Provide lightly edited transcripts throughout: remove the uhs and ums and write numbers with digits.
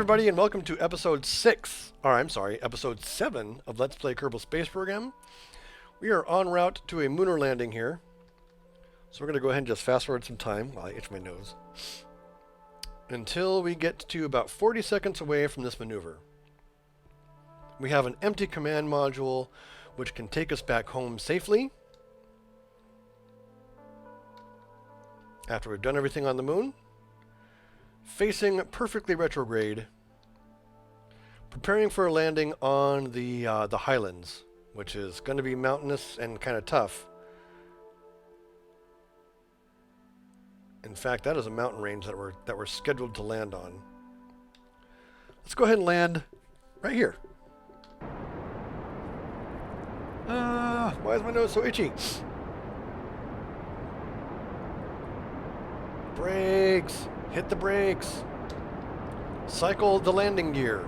everybody, and welcome to episode 7 of Let's Play Kerbal Space Program. We are en route to a lunar landing here. So we're going to go ahead and just fast forward some time while I itch my nose. Until we get to about 40 seconds away from this maneuver. We have an empty command module which can take us back home safely. After we've done everything on the moon. Facing perfectly retrograde, preparing for a landing on the highlands, which is going to be mountainous and kind of tough. In fact, that is a mountain range that we're scheduled to land on. Let's go ahead and land right here. Why is my nose so itchy? Brakes. Hit the brakes. Cycle the landing gear.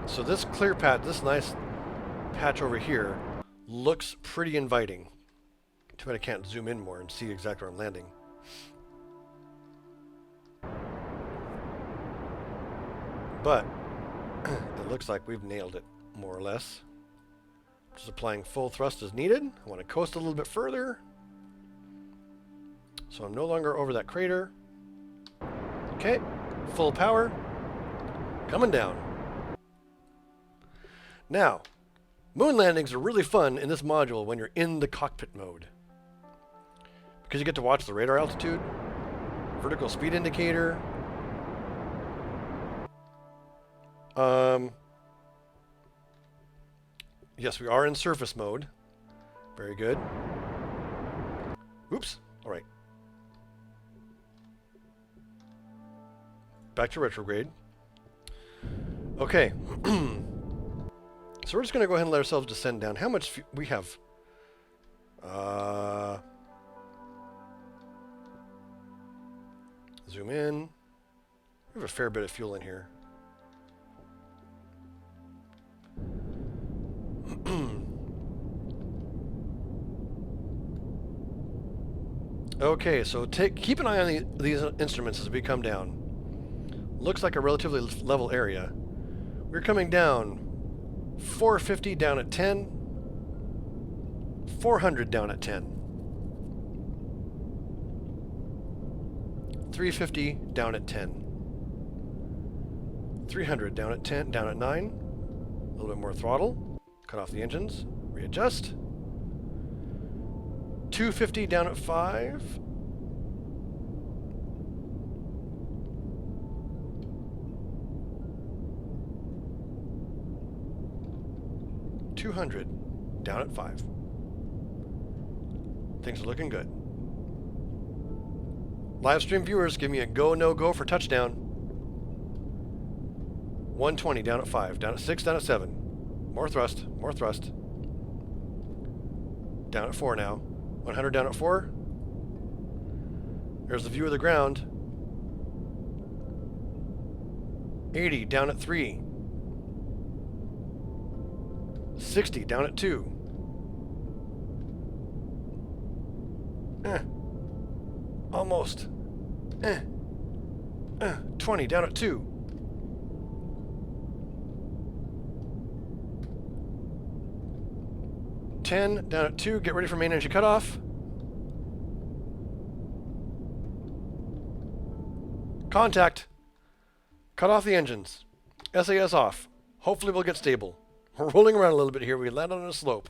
So this clear patch, this nice patch over here, looks pretty inviting. Too bad I can't zoom in more and see exactly where I'm landing. But it looks like we've nailed it, more or less. Just applying full thrust as needed. I want to coast a little bit further. So I'm no longer over that crater. Okay, full power. Coming down. Now, moon landings are really fun in this module when you're in the cockpit mode. Because you get to watch the radar altitude, vertical speed indicator. Yes, we are in surface mode. Very good. Oops. All right. Back to retrograde. Okay. So we're just going to go ahead and let ourselves descend down. How much we have? Zoom in. We have a fair bit of fuel in here. Okay, so keep an eye on these instruments as we come down. Looks like a relatively level area. We're coming down 450 down at 10, 400 down at 10, 350 down at 10, 300 down at 10, down at 9, a little bit more throttle, cut off the engines, readjust. 250 down at 5. $200 down at 5. Things are looking good. Live stream viewers, give me a go, no go for touchdown. 120 down at 5, down at 6, down at 7. More thrust, more thrust. Down at 4 now. 100 down at 4. There's the view of the ground. 80 down at 3. 60 down at 2. Almost. 20 down at 2. $10 down at 2. Get ready for main engine cutoff. Contact. Cut off the engines. SAS off. Hopefully we'll get stable. We're rolling around a little bit here. We land on a slope.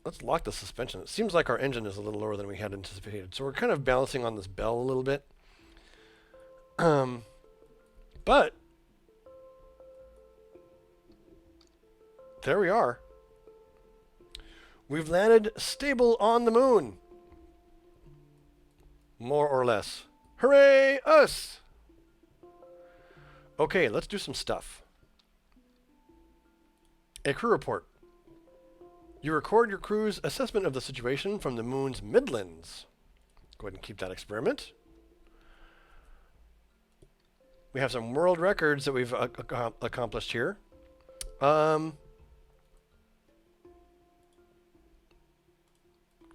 Let's lock the suspension. It seems like our engine is a little lower than we had anticipated. So we're kind of balancing on this bell a little bit. But there we are. We've landed stable on the moon. More or less. Hooray, us! Okay, let's do some stuff. A crew report. You record your crew's assessment of the situation from the moon's midlands. Go ahead and keep that experiment. We have some world records that we've accomplished here.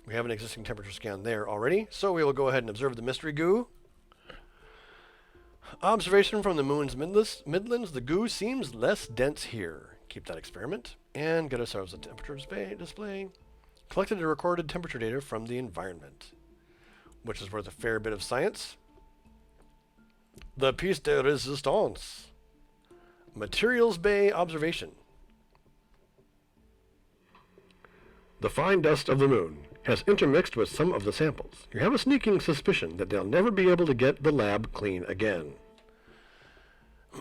We have an existing temperature scan there already, so we will go ahead and observe the mystery goo. Observation from the moon's midlands, the goo seems less dense here. Keep that experiment, and get ourselves a temperature display. Collected and recorded temperature data from the environment, which is worth a fair bit of science. The piece de resistance. Materials Bay observation. The fine dust of the moon has intermixed with some of the samples. You have a sneaking suspicion that they'll never be able to get the lab clean again.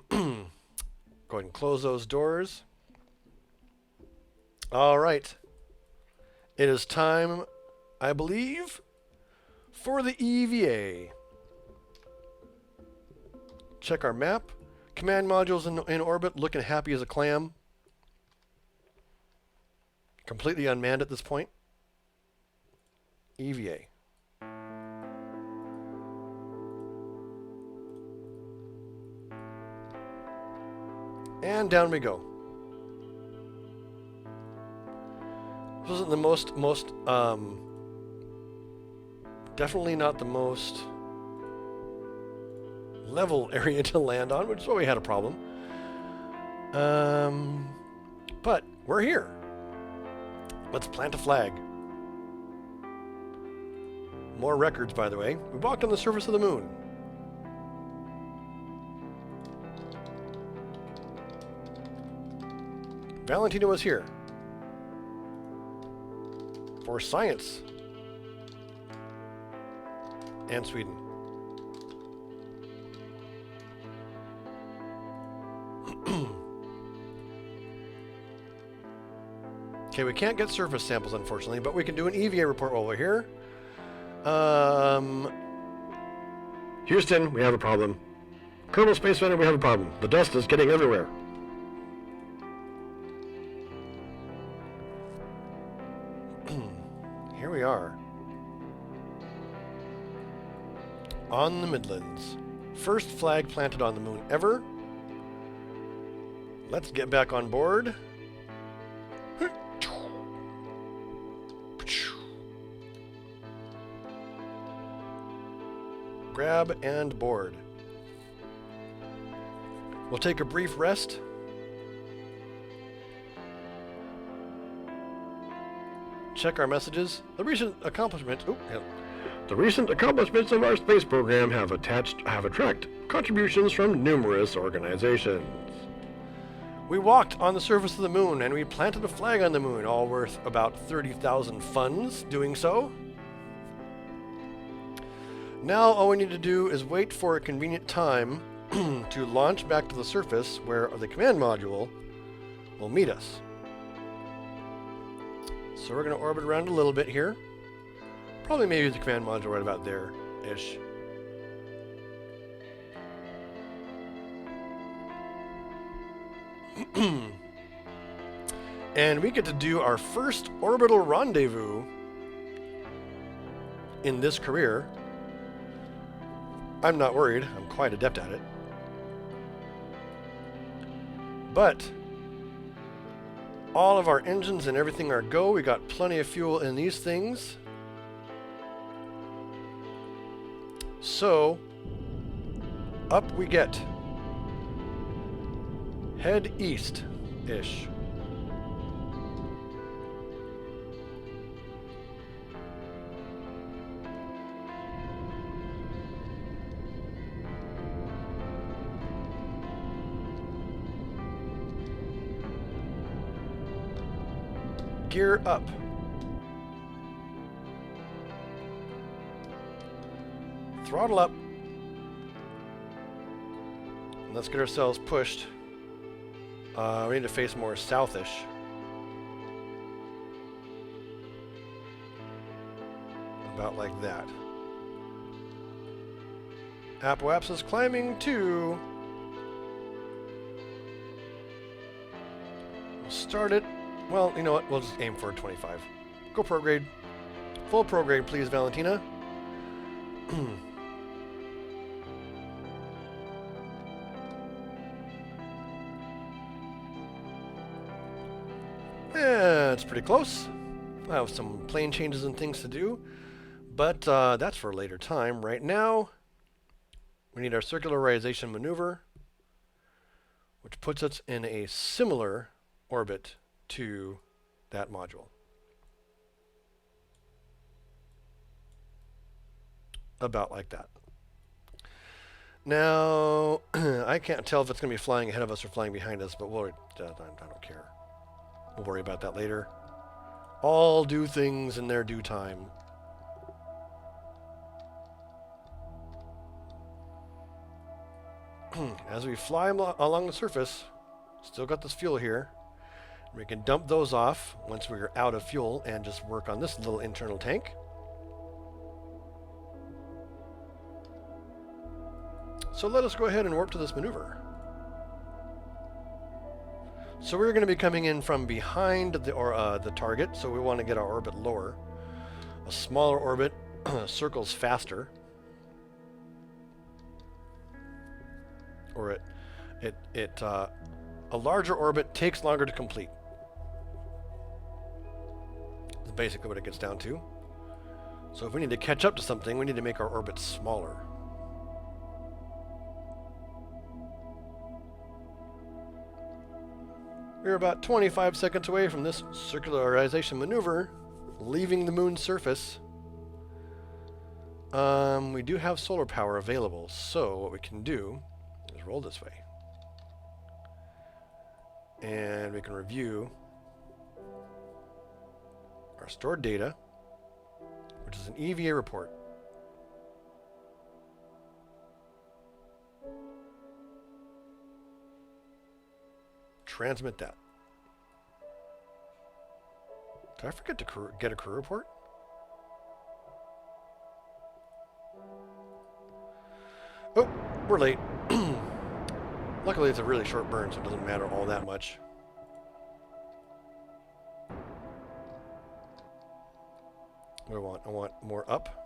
Go ahead and close those doors. All right. It is time, I believe, for the EVA. Check our map. Command module's in orbit, looking happy as a clam. Completely unmanned at this point. EVA. And down we go. This wasn't the most definitely not the most level area to land on, which is why we had a problem. But we're here. Let's plant a flag. More records, by the way. We walked on the surface of the moon. Valentina was here. For science. And Sweden. Okay, we can't get surface samples, unfortunately, but we can do an EVA report while we're here. Houston, we have a problem. Kerbal Space Center, we have a problem. The dust is getting everywhere. Here we are. On the Midlands. First flag planted on the moon ever. Let's get back on board. Grab and board. We'll take a brief rest. Check our messages. The recent accomplishments of our space program have attracted contributions from numerous organizations. We walked on the surface of the moon and we planted a flag on the moon, all worth about 30,000 funds doing so. Now all we need to do is wait for a convenient time to launch back to the surface where the command module will meet us. So we're going to orbit around a little bit here. Probably maybe the command module right about there-ish. And we get to do our first orbital rendezvous in this career. I'm not worried. I'm quite adept at it. But all of our engines and everything are go. We got plenty of fuel in these things. So, up we get. Head east-ish. Gear up. Throttle up. And let's get ourselves pushed. We need to face more southish. About like that. Apoapsis is climbing too. We'll start it. Well, you know what? We'll just aim for 25. Go prograde. Full prograde, please, Valentina. It's pretty close. I have some plane changes and things to do, but that's for a later time. Right now, we need our circularization maneuver, which puts us in a similar orbit to that module. About like that. Now, I can't tell if it's going to be flying ahead of us or flying behind us, but I don't care. We'll worry about that later. All do things in their due time. As we fly along the surface, still got this fuel here. We can dump those off once we're out of fuel and just work on this little internal tank. So let us go ahead and warp to this maneuver. So we're going to be coming in from behind the target, so we want to get our orbit lower. A smaller orbit circles faster. Or a larger orbit takes longer to complete. That's basically what it gets down to. So if we need to catch up to something, we need to make our orbit smaller. We're about 25 seconds away from this circularization maneuver, leaving the moon's surface. We do have solar power available, so what we can do is roll this way. And we can review our stored data, which is an EVA report. Transmit that. Did I forget to get a crew report? Oh, we're late. Luckily, it's a really short burn, so it doesn't matter all that much. What do I want? I want more up.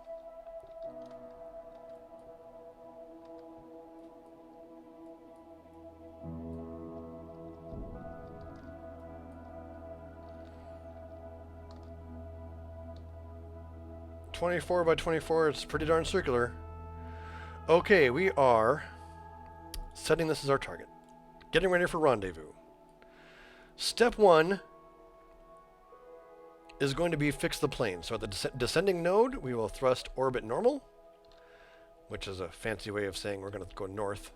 .24 by 24, it's pretty darn circular. Okay, we are setting this as our target. Getting ready for rendezvous. Step 1 is going to be fix the plane. So at the descending node, we will thrust orbit normal, which is a fancy way of saying we're going to go north.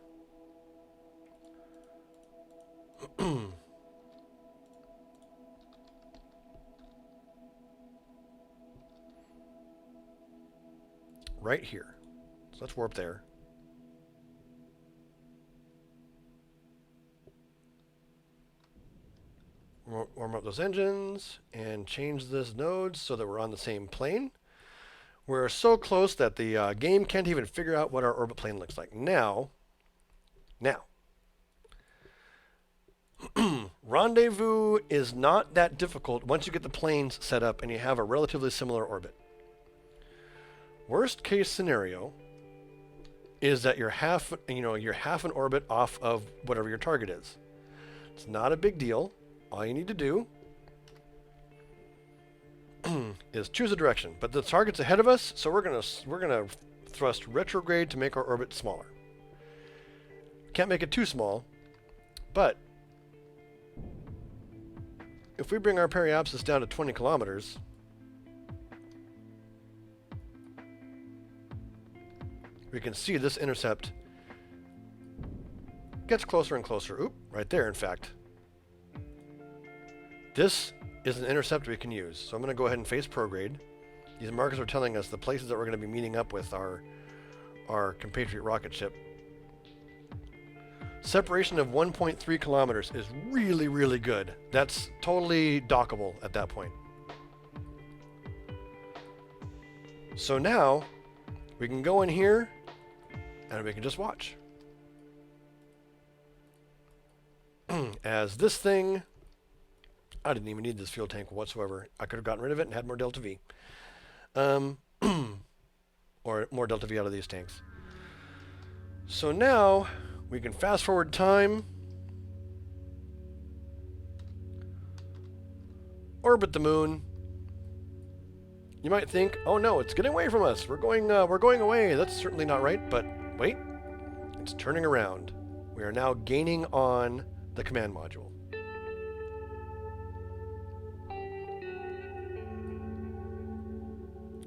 Right here. So let's warp there. Warm up those engines and change this node so that we're on the same plane. We're so close that the game can't even figure out what our orbit plane looks like. Now, rendezvous is not that difficult once you get the planes set up and you have a relatively similar orbit. Worst case scenario is that you're half an orbit off of whatever your target is. It's not a big deal. All you need to do is choose a direction, but the target's ahead of us, so we're gonna thrust retrograde to make our orbit smaller. Can't make it too small, but if we bring our periapsis down to 20 kilometers, we can see this intercept gets closer and closer. Oop, right there, in fact. This is an intercept we can use. So I'm going to go ahead and face prograde. These markers are telling us the places that we're going to be meeting up with our compatriot rocket ship. Separation of 1.3 kilometers is really, really good. That's totally dockable at that point. So now we can go in here and we can just watch. As this thing, I didn't even need this fuel tank whatsoever. I could have gotten rid of it and had more Delta V. Or more Delta V out of these tanks. So now we can fast forward time. orbit the moon. You might think, oh no, it's getting away from us. We're going away. That's certainly not right, but wait. It's turning around. We are now gaining on the command module.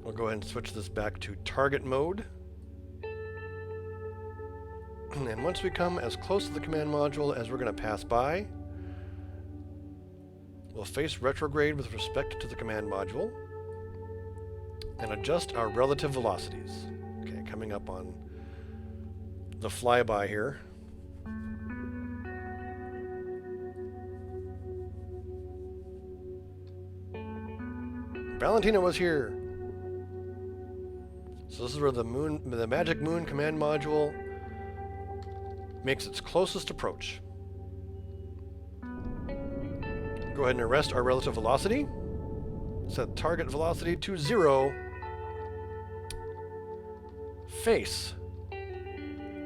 We'll go ahead and switch this back to target mode. And once we come as close to the command module as we're going to pass by, we'll face retrograde with respect to the command module and adjust our relative velocities. Okay, coming up on the flyby here. Valentina was here. So this is where the magic moon command module makes its closest approach. Go ahead and arrest our relative velocity. Set target velocity to 0. Face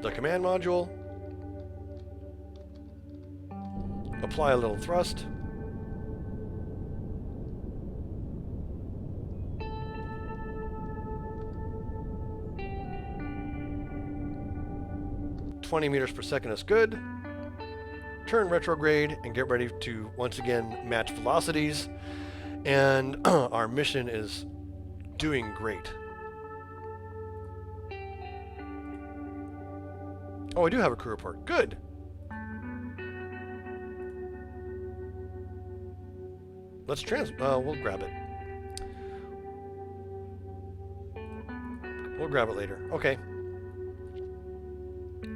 the command module. Apply a little thrust. .20 meters/second is good. Turn retrograde and get ready to once again match velocities. And our mission is doing great. Oh, I do have a crew report. Good. Let's we'll grab it. We'll grab it later. Okay.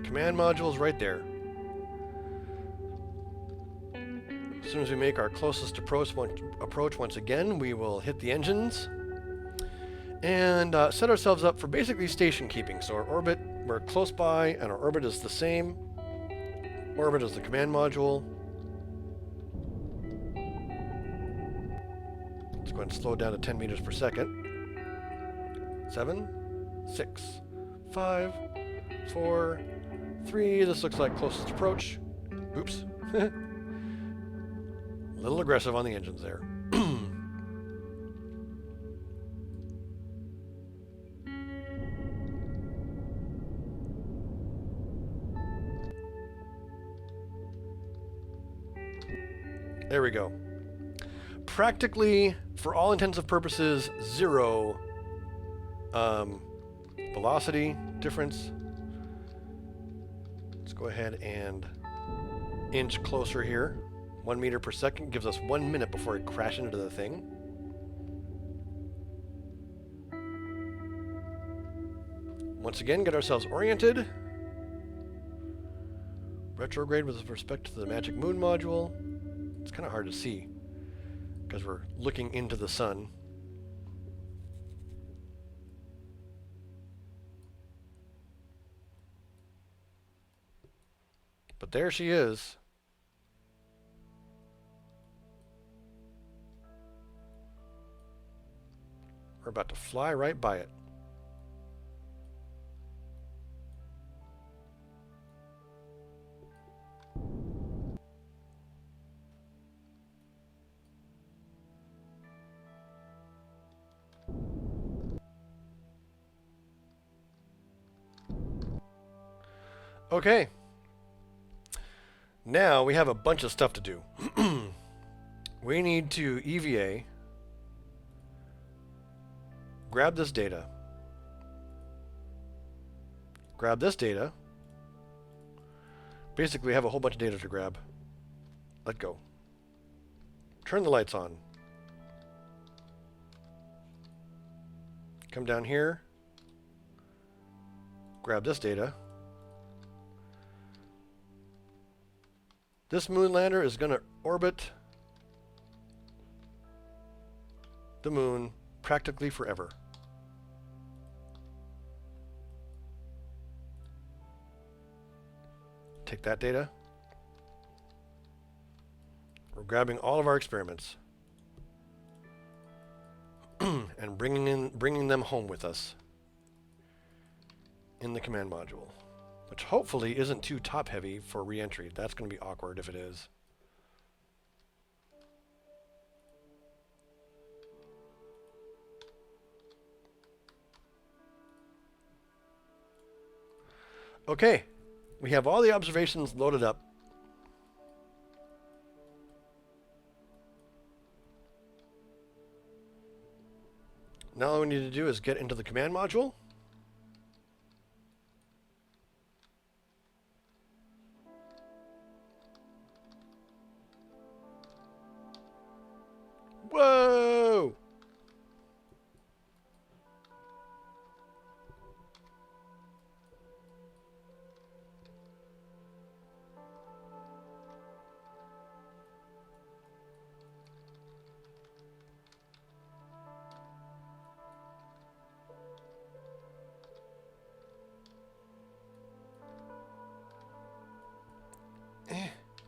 Command module is right there. As soon as we make our closest approach once again, we will hit the engines and set ourselves up for basically station keeping. So our orbit, we're close by, and our orbit is the same. Orbit is the command module. Let's go ahead and slow down to 10 meters per second. 7, 6, 5, 4, 3. This looks like closest approach. Oops. A little aggressive on the engines there. There we go. Practically, for all intents and purposes, 0 velocity difference. Let's go ahead and inch closer here. 1 meter per second gives us 1 minute before we crash into the thing. Once again, get ourselves oriented. Retrograde with respect to the magic moon module. It's kind of hard to see because we're looking into the sun. But there she is. We're about to fly right by it. Okay. Now we have a bunch of stuff to do. We need to EVA, grab this data, grab this data. Basically, we have a whole bunch of data to grab. Let go. Turn the lights on. Come down here, grab this data. This moon lander is going to orbit the moon practically forever. Take that data. We're grabbing all of our experiments and bringing them home with us in the command module. Which hopefully isn't too top-heavy for re-entry. That's going to be awkward if it is. Okay, we have all the observations loaded up. Now all we need to do is get into the command module. Whoa!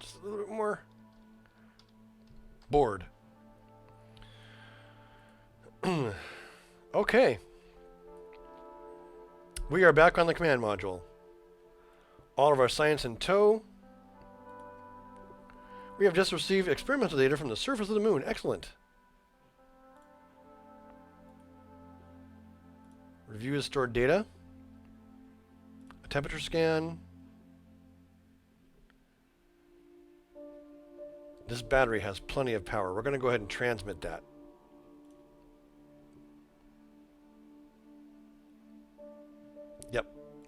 Just a little bit more. Bored. Okay. We are back on the command module. All of our science in tow. We have just received experimental data from the surface of the moon. Excellent. Review the stored data. A temperature scan. This battery has plenty of power. We're going to go ahead and transmit that. Yep.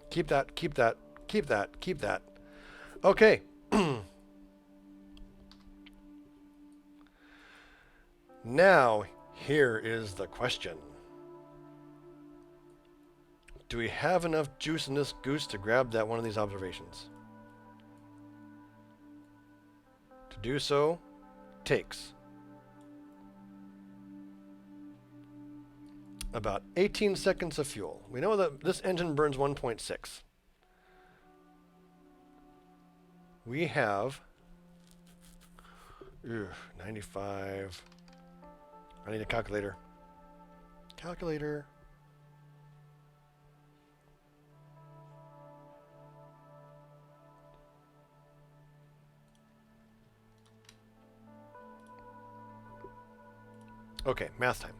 Keep that, keep that, keep that, keep that. Okay. Now, here is the question. Do we have enough juice in this goose to grab that one of these observations? To do so takes about 18 seconds of fuel. We know that this engine burns 1.6. We have 95. I need a calculator. Calculator. Okay, math time.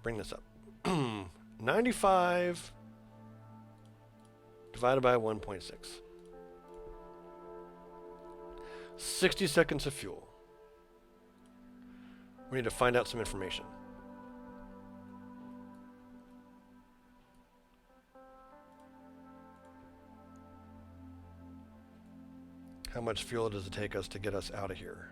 Bring this up. 95 divided by 1.6. 60 seconds of fuel. We need to find out some information. How much fuel does it take us to get us out of here?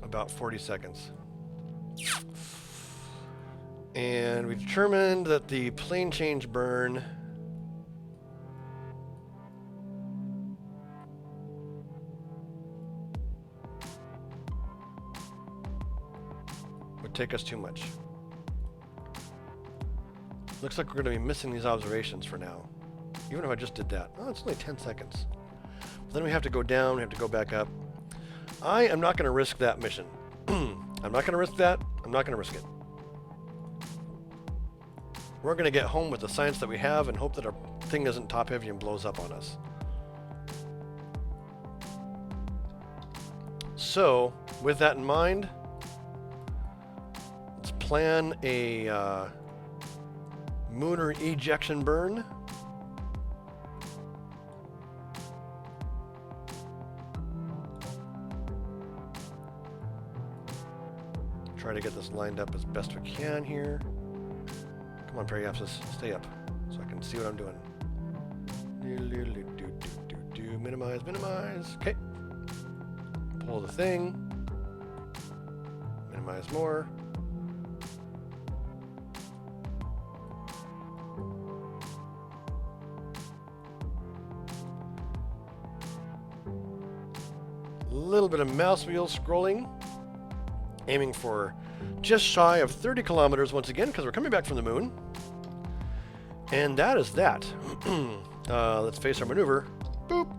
About 40 seconds. And we've determined that the plane change burn would take us too much. Looks like we're going to be missing these observations for now. Even if I just did that. Oh, it's only 10 seconds. But then we have to go down, we have to go back up. I am not going to risk that mission. I'm not going to risk that. I'm not going to risk it. We're going to get home with the science that we have and hope that our thing isn't top heavy and blows up on us. So, with that in mind, let's plan a lunar ejection burn. Try to get this lined up as best we can here. Come on, Periapsis, stay up so I can see what I'm doing. Minimize, minimize. Okay. Pull the thing. Minimize more. A little bit of mouse wheel scrolling. Aiming for just shy of 30 kilometers once again, because we're coming back from the moon. And that is that. Let's face our maneuver. Boop.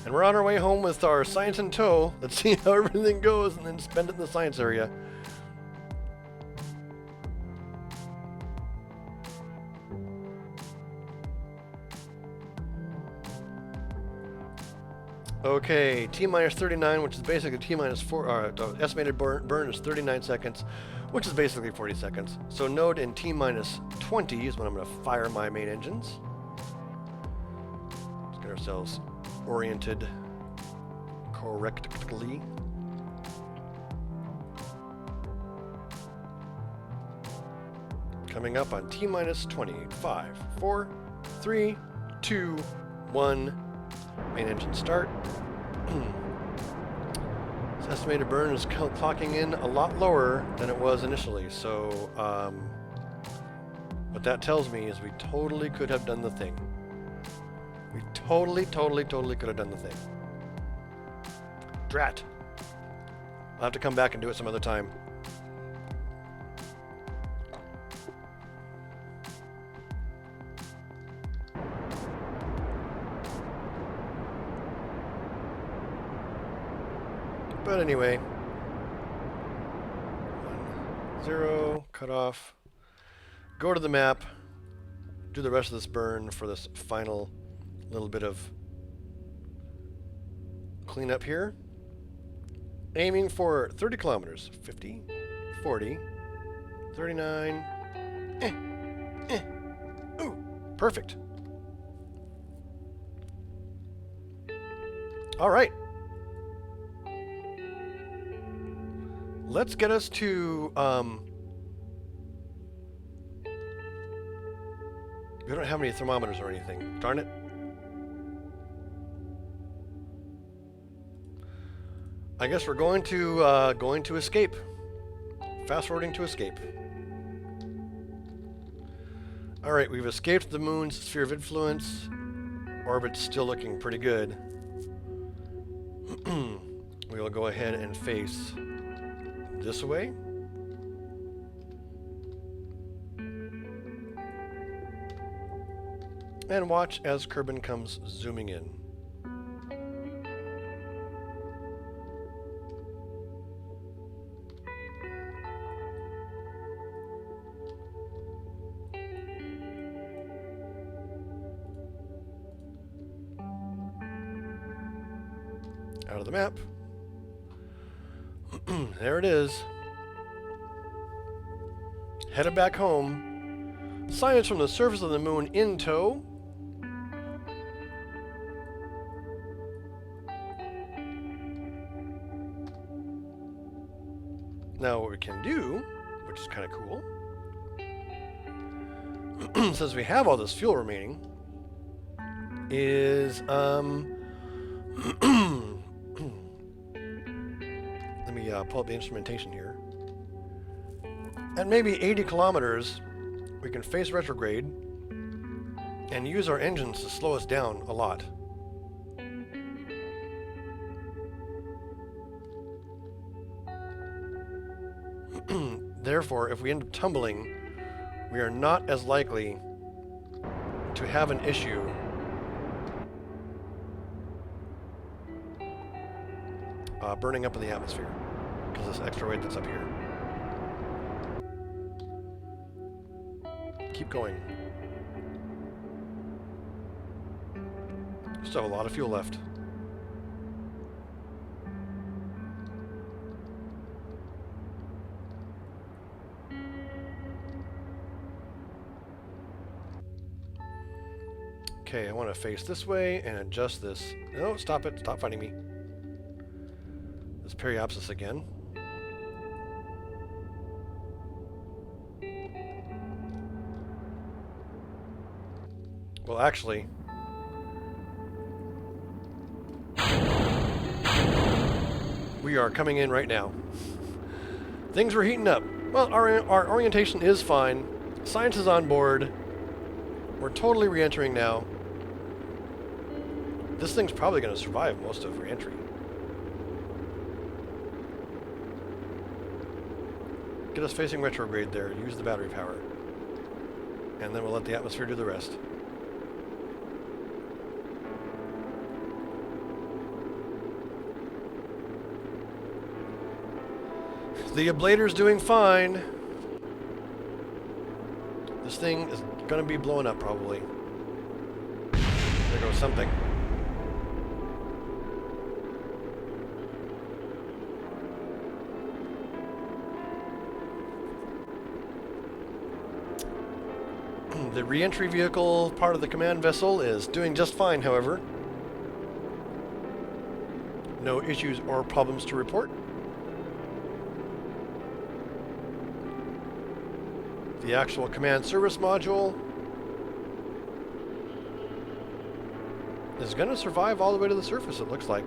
And And we're on our way home with our science in tow. Let's see how everything goes and then spend it in the science area. Okay, T minus 39, which is basically T minus 4, estimated burn is 39 seconds, which is basically 40 seconds. So node in T minus 20 is when I'm going to fire my main engines. Let's get ourselves oriented correctly. Coming up on T minus 20. 5, 4, 3, 2, 1. Main engine start. This estimated burn is clocking in a lot lower than it was initially, so what that tells me is we totally could have done the thing. We totally could have done the thing. Drat. I'll have to come back and do it some other time. But anyway, 1, 0, cut off, go to the map, do the rest of this burn for this final little bit of cleanup here. Aiming for 30 kilometers, 50, 40, 39, ooh, perfect. All right. Let's get us to, we don't have any thermometers or anything. Darn it. I guess we're going to escape. Fast forwarding to escape. All right, we've escaped the moon's sphere of influence. Orbit's still looking pretty good. We will go ahead and face this way. And watch as Kerbal comes zooming in. Out of the map. There it is. Headed back home. Science from the surface of the moon in tow. Now what we can do, which is kind of cool, since we have all this fuel remaining, is let me pull up the instrumentation here. At maybe 80 kilometers, we can face retrograde and use our engines to slow us down a lot. Therefore, if we end up tumbling, we are not as likely to have an issue burning up in the atmosphere because of this extra weight that's up here. Keep going. Still have a lot of fuel left. Okay, I want to face this way and adjust this. No, stop it. Stop fighting me. This periapsis again. Well, actually, we are coming in right now. Things are heating up. Well, our orientation is fine. Science is on board. We're totally re-entering now. This thing's probably going to survive most of re-entry. Get us facing retrograde there. Use the battery power. And then we'll let the atmosphere do the rest. The ablator's doing fine. This thing is going to be blowing up probably. There goes something. The re-entry vehicle part of the command vessel is doing just fine, however. No issues or problems to report. The actual command service module is going to survive all the way to the surface, it looks like.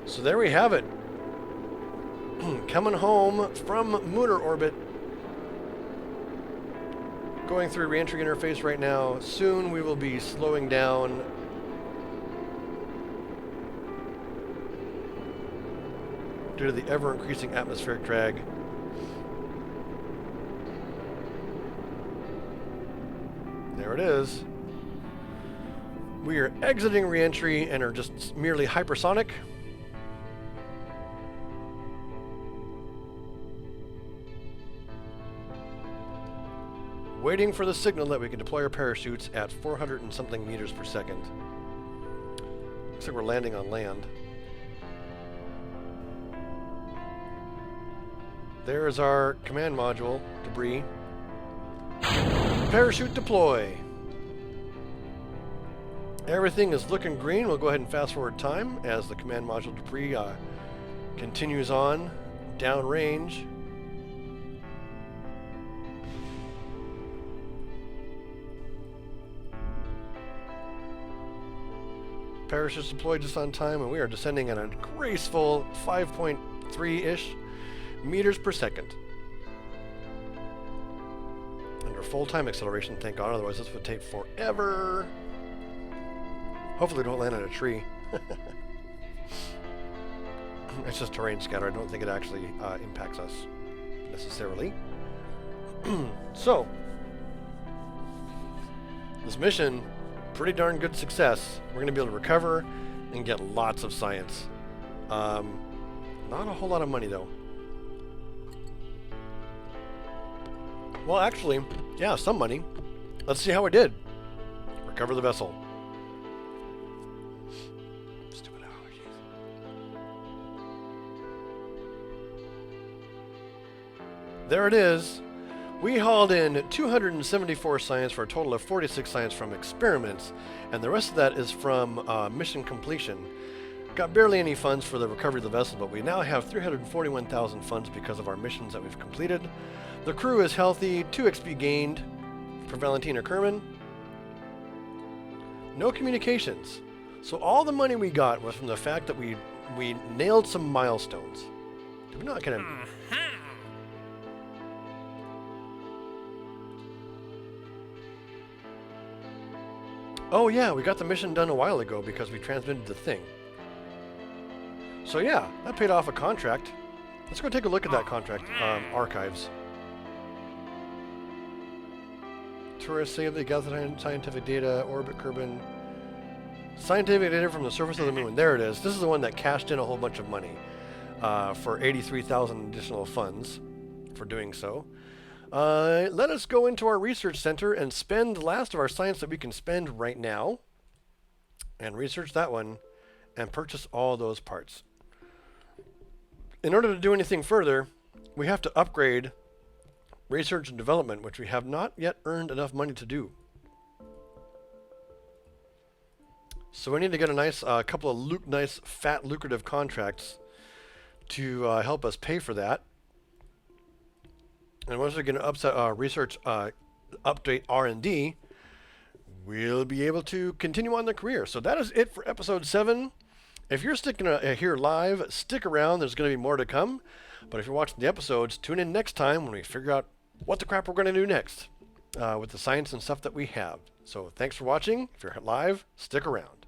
So there we have it. Coming home from Mooner orbit. Going through re-entry interface right now. Soon we will be slowing down due to the ever-increasing atmospheric drag. There it is. We are exiting re-entry and are just merely hypersonic. Waiting for the signal that we can deploy our parachutes at 400 and something meters per second. Looks like we're landing on land. There is our command module, debris. Parachute deploy. Everything is looking green. We'll go ahead and fast forward time as the command module debris continues on downrange. Parachutes deployed just on time, and we are descending at a graceful 5.3-ish meters per second. Under full-time acceleration, thank God, otherwise this would take forever. Hopefully we don't land on a tree. It's just terrain scatter. I don't think it actually impacts us necessarily. So, this mission, pretty darn good success. We're going to be able to recover and get lots of science. Not a whole lot of money, though. Well, actually, yeah, some money. Let's see how we did. Recover the vessel. Stupid allergies. There it is. We hauled in 274 science for a total of 46 science from experiments, and the rest of that is from mission completion. Got barely any funds for the recovery of the vessel, but we now have 341,000 funds because of our missions that we've completed. The crew is healthy, 2 XP gained for Valentina Kerman. No communications. So all the money we got was from the fact that we nailed some milestones. Did we not get a... Oh yeah, we got the mission done a while ago because we transmitted the thing. So yeah, that paid off a contract. Let's go take a look at that contract archives. Tourists say they gathered scientific data, orbit Kerbal. Scientific data from the surface of the moon. There it is. This is the one that cashed in a whole bunch of money for 83,000 additional funds for doing so. Let us go into our research center and spend the last of our science that we can spend right now and research that one and purchase all those parts. In order to do anything further, we have to upgrade research and development, which we have not yet earned enough money to do. So we need to get a nice couple of nice fat lucrative contracts to help us pay for that. And once we get an research update R&D, we'll be able to continue on the career. So that is it for episode 7. If you're sticking here live, stick around. There's going to be more to come. But if you're watching the episodes, tune in next time when we figure out what the crap we're going to do next with the science and stuff that we have. So thanks for watching. If you're live, stick around.